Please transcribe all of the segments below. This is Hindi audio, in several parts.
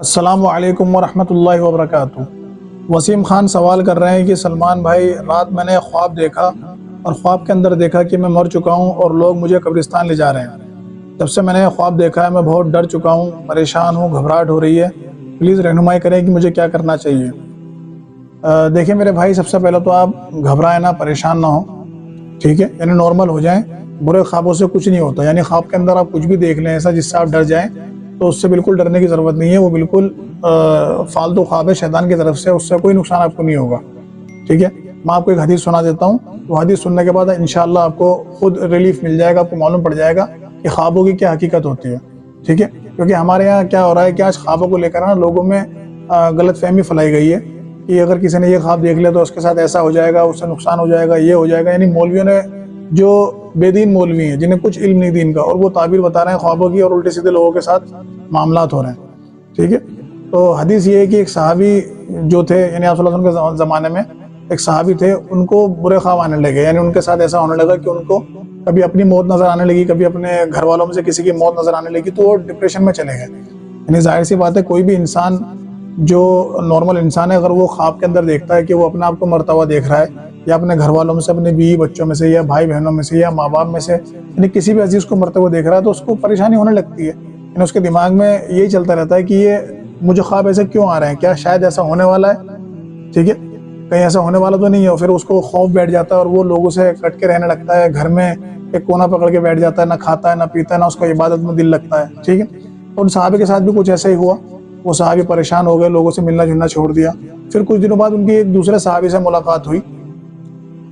अस्सलामु अलैकुम वरहमतुल्लाहि वबरकातुहू। वसीम खान सवाल कर रहे हैं कि सलमान भाई, रात मैंने ख्वाब देखा और ख्वाब के अंदर देखा कि मैं मर चुका हूँ और लोग मुझे कब्रिस्तान ले जा रहे हैं। जब से मैंने ख्वाब देखा है मैं बहुत डर चुका हूँ, परेशान हूँ, घबराहट हो रही है। प्लीज़ रहनुमाई करें कि मुझे क्या करना चाहिए। देखिए मेरे भाई, सबसे पहले तो आप घबराएं ना, परेशान ना हो, ठीक है। यानी नॉर्मल हो जाएं। बुरे ख्वाबों से कुछ नहीं होता। यानी ख्वाब के अंदर आप कुछ भी देख लें ऐसा जिससे आप डर जाएं, तो उससे बिल्कुल डरने की ज़रूरत नहीं है। वो बिल्कुल फालतू ख्वाब है शैतान की तरफ से, उससे कोई नुकसान आपको नहीं होगा, ठीक है। मैं आपको एक हदीस सुना देता हूँ, वो हदीस सुनने के बाद इंशाअल्लाह आपको खुद रिलीफ मिल जाएगा, आपको मालूम पड़ जाएगा कि ख्वाबों की क्या हकीकत होती है, ठीक है। क्योंकि हमारे यहाँ क्या हो रहा है कि आज ख्वाबों को लेकर ना लोगों में गलत फहमी फैलाई गई है कि अगर किसी ने ये ख्वाब देख लिया तो उसके साथ ऐसा हो जाएगा, उससे नुकसान हो जाएगा, ये हो जाएगा। यानी मौलवियों ने, जो बेदीन मौलवी हैं जिन्हें कुछ इल्म नहीं दीन का, और वो ताबीर बता रहे हैं ख्वाबों की, और उल्टे सीधे लोगों के साथ मामलात हो रहे हैं, ठीक है। तो हदीस ये है कि एक सहाबी जो थे, यानी आप सल्लल्लाहु अलैहि वसल्लम के ज़माने में एक सहाबी थे, उनको बुरे ख्वाब आने लगे। यानी उनके साथ ऐसा होने लगा कि उनको कभी अपनी मौत नज़र आने लगी, कभी अपने घर वालों में से किसी की मौत नज़र आने लगी, तो वो डिप्रेशन में चले गए। यानी जाहिर सी बात है, कोई भी इंसान जो नॉर्मल इंसान है, अगर वो ख्वाब के अंदर देखता है कि वो अपने आप को मरता हुआ देख रहा है, या अपने घर वालों में से, अपने बीवी बच्चों में से, या भाई बहनों में से, या माँ बाप में से, यानी किसी भी अजीज़ को मरते हुए देख रहा है, तो उसको परेशानी होने लगती है। यानी उसके दिमाग में यही चलता रहता है कि ये मुझे ख्वाब ऐसे क्यों आ रहे हैं, क्या शायद ऐसा होने वाला है, ठीक है, कहीं ऐसा होने वाला तो नहीं है। फिर उसको खौफ बैठ जाता है और वो लोगों से कट के रहने लगता है, घर में एक कोना पकड़ के बैठ जाता है, ना खाता है ना पीता है, ना उसका इबादत में दिल लगता है, ठीक है। तो उन सहाबे के साथ भी कुछ ऐसा ही हुआ। वो सहाबी परेशान हो गए, लोगों से मिलना जुलना छोड़ दिया। फिर कुछ दिनों बाद उनकी एक दूसरे सहाबी से मुलाकात हुई,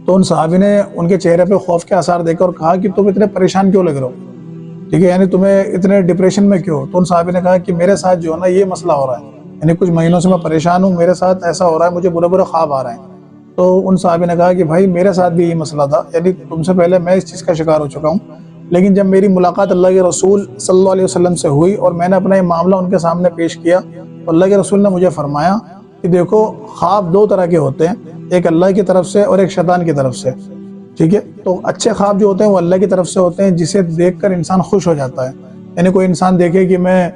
तो उन सहाबी ने उनके चेहरे पे खौफ के आसार देखकर और कहा कि तुम इतने परेशान क्यों लग रहे हो, ठीक है, यानी तुम्हें इतने डिप्रेशन में क्यों। तो उन सहाबी ने कहा कि मेरे साथ जो है ना ये मसला हो रहा है, यानी कुछ महीनों से मैं परेशान हूँ, मेरे साथ ऐसा हो रहा है, मुझे बुरे बुरे ख्वाब आ रहे हैं। तो उन सहाबी ने कहा कि भाई मेरे साथ भी यही मसला था, यानी तुमसे पहले मैं इस चीज़ का शिकार हो चुका हूँ, लेकिन जब मेरी मुलाकात अल्लाह के रसूल सल्लल्लाहु अलैहि वसल्लम से हुई और मैंने अपना ये मामला उनके सामने पेश किया, तो अल्लाह के रसूल ने मुझे फरमाया कि देखो, ख्वाब दो तरह के होते हैं, एक अल्लाह की तरफ से और एक शैतान की तरफ से, ठीक है। तो अच्छे ख्वाब जो होते हैं वो अल्लाह की तरफ से होते हैं, जिसे देखकर इंसान खुश हो जाता है। यानी कोई इंसान देखे कि मैं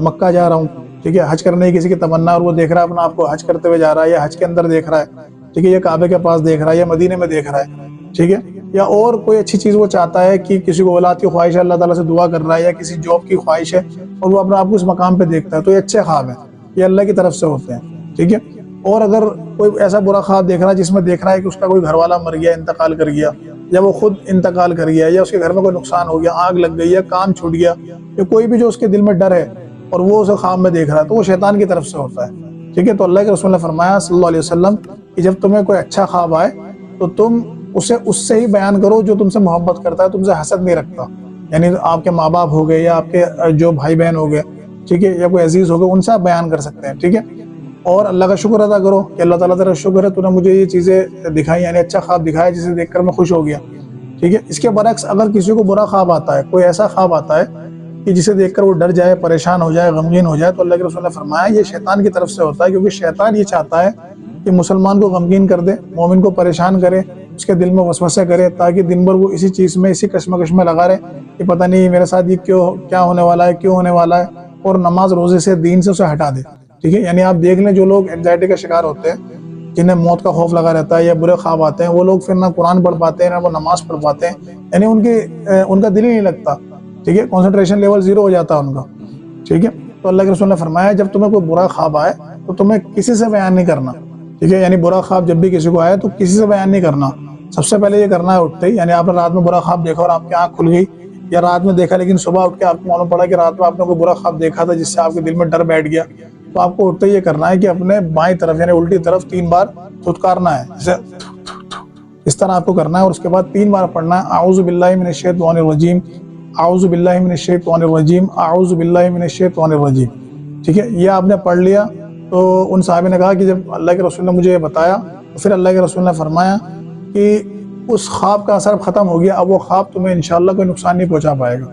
मक्का जा रहा हूँ, ठीक है, हज करने की किसी की तमन्ना, और वो देख रहा है अपना आपको हज करते हुए जा रहा है, या हज के अंदर देख रहा है, ठीक है, या काबे के पास देख रहा है, या मदीने में देख रहा है, ठीक है, या और कोई अच्छी चीज़ वो चाहता है कि किसी को औलाद की ख्वाहिश है, अल्लाह ताला से दुआ कर रहा है, या किसी जॉब की ख्वाहिश है और वो अपने आप को उस मकाम पे देखता है, तो ये अच्छे ख्वाब हैं, ये अल्लाह की तरफ से होते हैं, ठीक है। और अगर कोई ऐसा बुरा ख्वाब देख रहा है जिसमें देख रहा है कि उसका कोई घर वाला मर गया, इंतकाल कर गया, या वो खुद इंतकाल कर गया, या उसके घर में कोई नुकसान हो गया, आग लग गई, या काम छूट गया, या कोई भी जो उसके दिल में डर है और वो उसे ख्वाब में देख रहा है, तो वो शैतान की तरफ से होता है, ठीक है। तो अल्लाह के रसूल ने फरमाया सल्लल्लाहु अलैहि वसल्लम कि जब तुम्हें कोई अच्छा ख्वाब आए तो तुम उसे उससे ही बयान करो जो तुमसे मोहब्बत करता है, तुमसे हसद नहीं रखता। यानी आपके माँ बाप हो गए, या आपके जो भाई बहन हो गए, ठीक है, या कोई अजीज़ हो गए, उनसे आप बयान कर सकते हैं, ठीक है। और अल्लाह का शुक्र अदा करो कि अल्लाह ताला तेरा शुक्र है, तूने मुझे ये चीज़ें दिखाई, यानी अच्छा ख्वाब दिखाया जिसे देखकर मैं खुश हो गया, ठीक है। इसके बरक्स अगर किसी को बुरा ख्वाब आता है, कोई ऐसा ख्वाब आता है कि जिसे देखकर वो डर जाए, परेशान हो जाए, गमगीन हो जाए, तो अल्लाह के रसूल ने फरमाया ये शैतान की तरफ से होता है, क्योंकि शैतान ये चाहता है कि मुसलमान को गमगीन कर दे, मोमिन को परेशान करे, उसके दिल में वसवसे करे, ताकि दिन भर वो इसी चीज़ में, इसी कश्मकश में लगा रहे कि पता नहीं मेरे साथ ये क्या होने वाला है, क्यों होने वाला है, और नमाज रोजे से, दीन से उसे हटा दे, ठीक है। यानी आप देख लें, जो लोग एंजाइटी का शिकार होते हैं, जिन्हें मौत का खौफ लगा रहता है या बुरे ख्वाब आते हैं, वो लोग फिर ना कुरान पढ़ पाते हैं, ना वो नमाज पढ़ पाते हैं, यानी उनका दिल ही नहीं लगता, ठीक है, कंसंट्रेशन लेवल 0 हो जाता है उनका, ठीक है। तो अल्लाह के रसूल ने फरमाया जब तुम्हें कोई बुरा ख्वाब आए तो तुम्हें किसी से बयान नहीं करना, ठीक है। यानी बुरा ख्वाब जब भी किसी को आए तो किसी से बयान नहीं करना। सबसे पहले ये करना है उठते ही, यानी आपने रात में बुरा ख्वाब देखा और आपकी आँख खुल गई, या रात में देखा लेकिन सुबह उठ के आपको मालूम पड़ा कि रात में आपने कोई बुरा ख्वाब देखा था जिससे आपके दिल में डर बैठ गया, तो आपको उठते ही ये करना है कि अपने बाईं तरफ यानी उल्टी तरफ 3 बार थुतकारना है, जैसे इस तरह आपको करना है, और उसके बाद 3 बार पढ़ना है आऊज़ु बिल्लाहि मिनश शैतानिर रजीम, आऊज़ु बिल्लाहि मिनश शैतानिर रजीम, आऊज़ु बिल्लाहि मिनश शैतानिर रजीम, ठीक है। ये आपने पढ़ लिया। तो उन साहब ने कहा कि जब अल्लाह के रसूल ने मुझे बताया तो फिर अल्लाह के रसूल ने फरमाया कि उस ख्वाब का असर ख़त्म हो गया, अब वो ख्वाब तुम्हें इंशाअल्लाह कोई नुकसान नहीं पहुँचा पाएगा,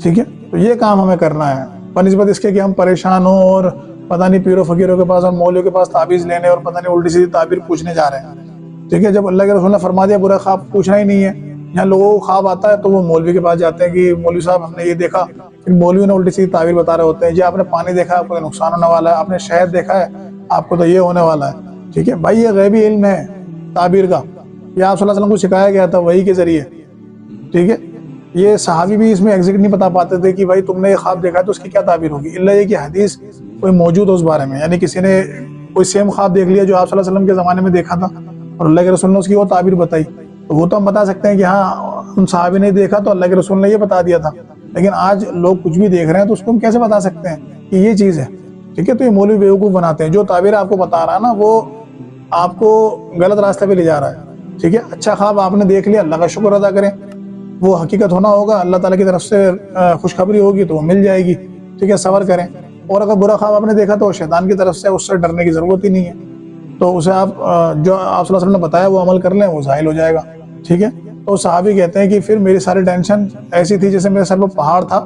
ठीक है। तो ये काम हमें करना है, बनिस्बत इसके कि हम परेशान हों और पता नहीं पीरों फ़कीरों के पास और मौलियों के पास ताबीज़ लेने और पता नहीं उल्टी सीधी ताबीर पूछने जा रहे हैं, ठीक है। जब अल्लाह के रसूल ने फरमा दिया बुरा ख्वाब पूछना ही नहीं है, यहाँ लोगों को ख्वाब आता है तो वो मौलवी के पास जाते हैं कि मौलवी साहब हमने ये देखा फिर मौलवी ने उल्टी सीधी ताबीर बता रहे होते हैं, जी आपने पानी देखा आपको तो नुकसान होने वाला है, आपने शहद देखा है आपको तो ये होने वाला है। ठीक है भाई, ये गैबी इल्म है ताबीर का, ये आप सल्लल्लाहु अलैहि वसल्लम को सिखाया गया था वही के जरिए। ठीक है, ये सहाबी भी इसमें एग्जैक्ट नहीं बता पाते थे कि भाई तुमने ये ख्वाब देखा है तो उसकी क्या ताबीर होगी, इल्ला ये कि हदीस कोई मौजूद हो उस बारे में, यानी किसी ने कोई सेम ख्वाब देख लिया जो आप सल्लल्लाहु अलैहि वसल्लम के ज़माने में देखा था और अल्लाह के रसूल ने उसकी वो ताबीर बताई, तो वो तो हम बता सकते हैं कि हाँ उन सहाबी ने देखा तो अल्लाह के रसूल ने ये बता दिया था। लेकिन आज लोग कुछ भी देख रहे हैं तो उसको हम कैसे बता सकते हैं कि ये चीज़ है। ठीक है, तो ये मौलवी बेवकूफ़ बनाते हैं, जो ताबीर आपको बता रहा है ना वो आपको गलत रास्ते पे ले जा रहा है। ठीक है, अच्छा ख्वाब आपने देख लिया, अल्लाह का शुक्र अदा करें, वो हकीकत होना होगा, अल्लाह ताला की तरफ से खुशखबरी होगी तो वो मिल जाएगी। ठीक है, सब्र करें। और अगर बुरा ख्वाब आपने देखा तो शैतान की तरफ से, उससे डरने की ज़रूरत ही नहीं है, तो उसे आप जो आप सल्लल्लाहु अलैहि वसल्लम ने बताया वो अमल कर लें, वो ज़ाहिल हो जाएगा। ठीक है, तो सहाबी कहते हैं कि फिर मेरी सारी टेंशन ऐसी थी जैसे मेरे सर पर पहाड़ था,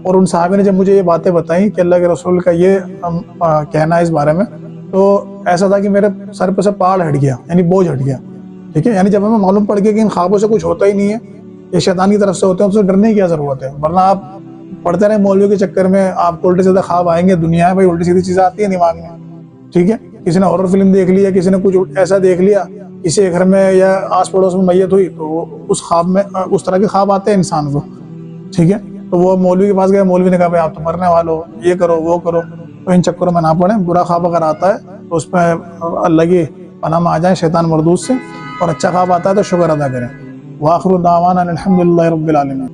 और उन सहाबी ने जब मुझे ये बातें बताई कि अल्लाह के रसूल का ये कहना है इस बारे में, तो ऐसा था कि मेरे सर पर से पहाड़ हट गया, यानी बोझ हट गया। ठीक है, यानी जब हमें मालूम पड़ गया कि इन ख्वाबों से कुछ होता ही नहीं है, ये शैतान की तरफ से होते हैं, तो डरने की क्या ज़रूरत है। वरना आप पढ़ते रहे मौलवियों के चक्कर में, आपको उल्टे सीधे ख्वाब आएंगे, दुनिया है भाई उल्टी सीधी चीज़ें आती है दिमाग में। ठीक है, किसी ने हॉरर फिल्म देख लिया, किसी ने कुछ ऐसा देख लिया, किसी के घर में या आस पड़ोस में मैयत हुई, तो उस ख्वाब में उस तरह के ख्वाब आते हैं इंसान को। ठीक है, तो वो मौलवी के पास गया, मौलवी ने कहा भाई आप तो मरने वाले हो, ये करो वो करो, तो इन चक्करों में ना पड़े। बुरा ख्वाब अगर आता है तो उस पर अल्लाह की पनाह में आ जाए शैतान मरदूद से, और अच्छा ख्वाब आता है तो शुक्र अदा करें। वाखिरु दावाना अनिल हम्दुलिल्लाहि रब्बिल आलमीन।